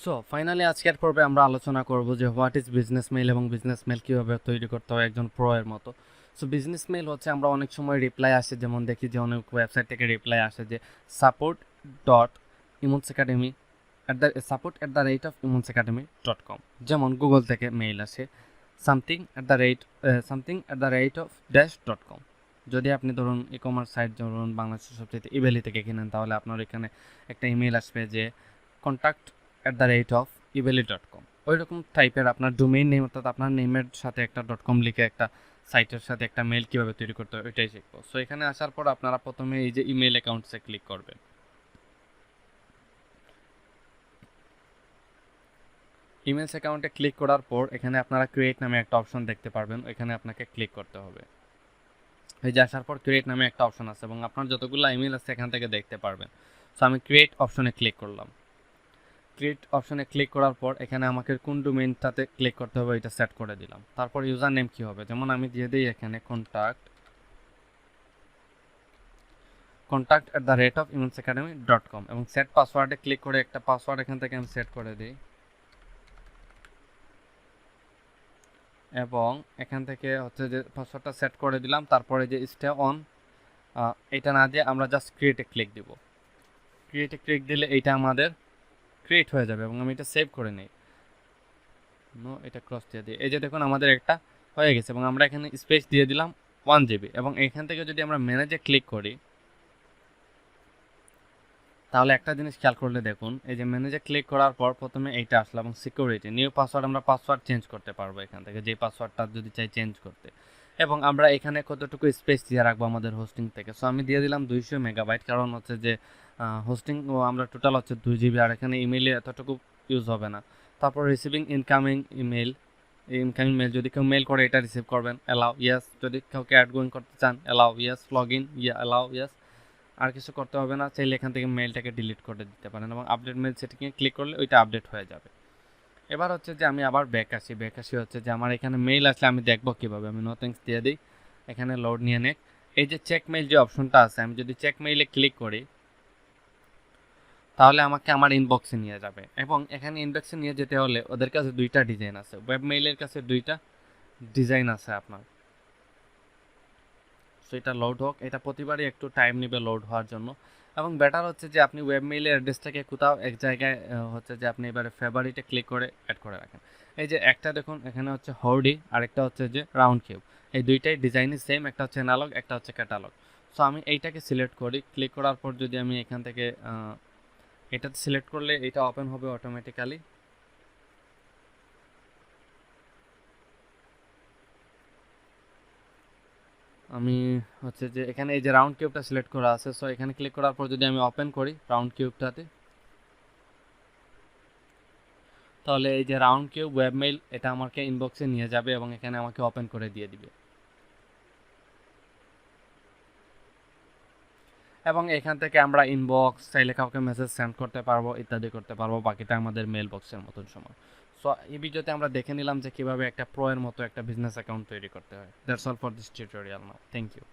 So finally আজকের পর্বে আমরা আলোচনা করব যে হোয়াট ইজ বিজনেস মেইল এবং বিজনেস মেইল কীভাবে তৈরি করতে হয় একজন প্রো এর মতো। সো বিজনেস মেইল হচ্ছে আমরা অনেক সময় রিপ্লাই আসে, যেমন দেখি যে অনেক ওয়েবসাইট থেকে রিপ্লাই আসে যে সাপোর্ট ডট ইমন্স একাডেমি support@imonsacademy.com, যেমন গুগল থেকে মেইল আসে something@dash.com। যদি আপনি ধরুন ই কমার্স সাইট ধরুন বাংলাদেশের সবচেয়ে ইবেলি থেকে কিনেন, তাহলে আপনার এখানে একটা ইমেল আসবে যে contact@ebeli.com। ওই রকম টাইপের আপনার ডোমেইন নেম, অর্থাৎ আপনার নেমের সাথে একটা .com লিখে একটা সাইটের সাথে একটা মেল কীভাবে তৈরি করতে হয় ওইটাই শিখবো। সো এখানে আসার পর আপনারা প্রথমে এই যে ইমেল অ্যাকাউন্টসে ক্লিক করবেন। ইমেলস অ্যাকাউন্টে ক্লিক করার পর এখানে আপনারা ক্রিয়েট নামে একটা অপশন দেখতে পারবেন, এখানে আপনাকে ক্লিক করতে হবে। এই যে আসার পর ক্রিয়েট নামে একটা অপশন আছে এবং আপনার যতগুলো ইমেল আছে এখান থেকে দেখতে পারবেন। সো আমি ক্রিয়েট অপশনে ক্লিক করলাম। ক্রিয়েট অপশনে ক্লিক করার পর এখানে আমাকে কোন ডোমেইনটাতে ক্লিক করতে হবে এটা সেট করে দিলাম। তারপর ইউজার নেম কী হবে, যেমন আমি দিয়ে দিই এখানে contact@imonsacademy.com এবং সেট পাসওয়ার্ডে ক্লিক করে একটা পাসওয়ার্ড এখান থেকে আমি সেট করে দিই এবং এখান থেকে হচ্ছে যে পাসওয়ার্ডটা সেট করে দিলাম। তারপরে যে স্টে অন এটা না দিয়ে আমরা জাস্ট ক্রিয়েটে ক্লিক দিব। ক্রিয়েটে ক্লিক দিলে এইটা আমাদের ক্রিয়েট হয়ে যাবে এবং আমি এটা সেভ করে নিই। এটা ক্রস দিয়ে দিই। এই যে দেখুন আমাদের একটা হয়ে গেছে এবং আমরা এখানে স্পেস দিয়ে দিলাম 1 GB এবং এখান থেকে যদি আমরা ম্যানেজে ক্লিক করি তাহলে একটা জিনিস খেয়াল করলে দেখুন, এই যে ম্যানেজে ক্লিক করার পর প্রথমে এইটা আসলো এবং সিকিউরিটি নিউ পাসওয়ার্ড, আমরা পাসওয়ার্ড চেঞ্জ করতে পারবো এখান থেকে, যে পাসওয়ার্ডটা যদি চাই চেঞ্জ করতে। এবং আমরা এখানে কতটুকু স্পেস দিয়ে রাখবো আমাদের হোস্টিং থেকে। সো আমি দিয়ে দিলাম 200 মেগাবাইট, কারণ হচ্ছে যে হোস্টিং আমরা টোটাল হচ্ছে 2 GB আর এখানে ইমেইলে এতটুকু ইউজ হবে না। তারপর receiving incoming email, incoming mail যদি কেউ মেল করে এটা রিসিভ করবেন, অ্যালাউ ইয়েস। যদি কাউকে অ্যাড গোয়িং করতে চান allow yes. Log in allow yes. আর কিছু করতে হবে না, চাইলে এখান থেকে মেলটাকে ডিলিট করে দিতে পারেন এবং আপডেট মেল সেটিংয়ে ক্লিক করলে ওইটা আপডেট হয়ে যাবে। এবার হচ্ছে যে আমি আবার ব্যাক আসি হচ্ছে যে আমার এখানে মেইল আসলে আমি দেখবো কীভাবে। আমি নো থ্যাঙ্কস দিয়ে দিই, এখানে লোড নিয়ে নেক। এই যে চেক মেইল যে অপশনটা আছে, আমি যদি চেক মেইলে ক্লিক করি তাহলে আমাকে আমার ইনবক্সে নিয়ে যাবে এবং এখানে ইনবক্সে নিয়ে যেতে হলে ওদের কাছে দুইটা ডিজাইন আছে, ওয়েব মেইলের কাছে দুইটা ডিজাইন আছে আপনার। সো এটা লোড হোক, এটা প্রতিবারই একটু টাইম নেবে লোড হওয়ার জন্য এবং বেটার হচ্ছে যে আপনি ওয়েব মেইলের অ্যাড্রেসটাকে কোথাও এক জায়গায় হচ্ছে যে আপনি এবারে ফেভারিটে ক্লিক করে অ্যাড করে রাখেন। এই যে একটা দেখুন এখানে হচ্ছে হর্ডি আর একটা হচ্ছে যে রাউন্ড কিউব, এই দুইটাই ডিজাইনই সেম, একটা হচ্ছে অ্যানালগ একটা হচ্ছে ক্যাটালগ। সো আমি এইটাকে সিলেক্ট করি, ক্লিক করার পর যদি আমি এখান থেকে এটাতে সিলেক্ট করলে এটা ওপেন হবে অটোমেটিক্যালি। আমি হচ্ছে যে এখানে এই যে রাউন্ড কিউবটা সিলেক্ট করা আছে, সো এখানে ক্লিক করার পর যদি আমি ওপেন করি রাউন্ড কিউবটাতে, তাহলে এই যে রাউন্ড কিউব ওয়েব মেইল এটা আমাকে ইনবক্সে নিয়ে যাবে এবং এখানে আমাকে ওপেন করে দিয়ে দিবে এবং এখান থেকে আমরা ইনবক্স চাইলে কাউকে মেসেজ সেন্ড করতে পারবো, ইত্যাদি করতে পারবো। বাকিটা আমাদের মেল বক্সের মতন সময়। সো এই ভিডিওতে আমরা দেখে নিলাম যে কিভাবে একটা প্রো এর মতো একটা বিজনেস অ্যাকাউন্ট তৈরি করতে হয়। That's all for this tutorial now. Thank you.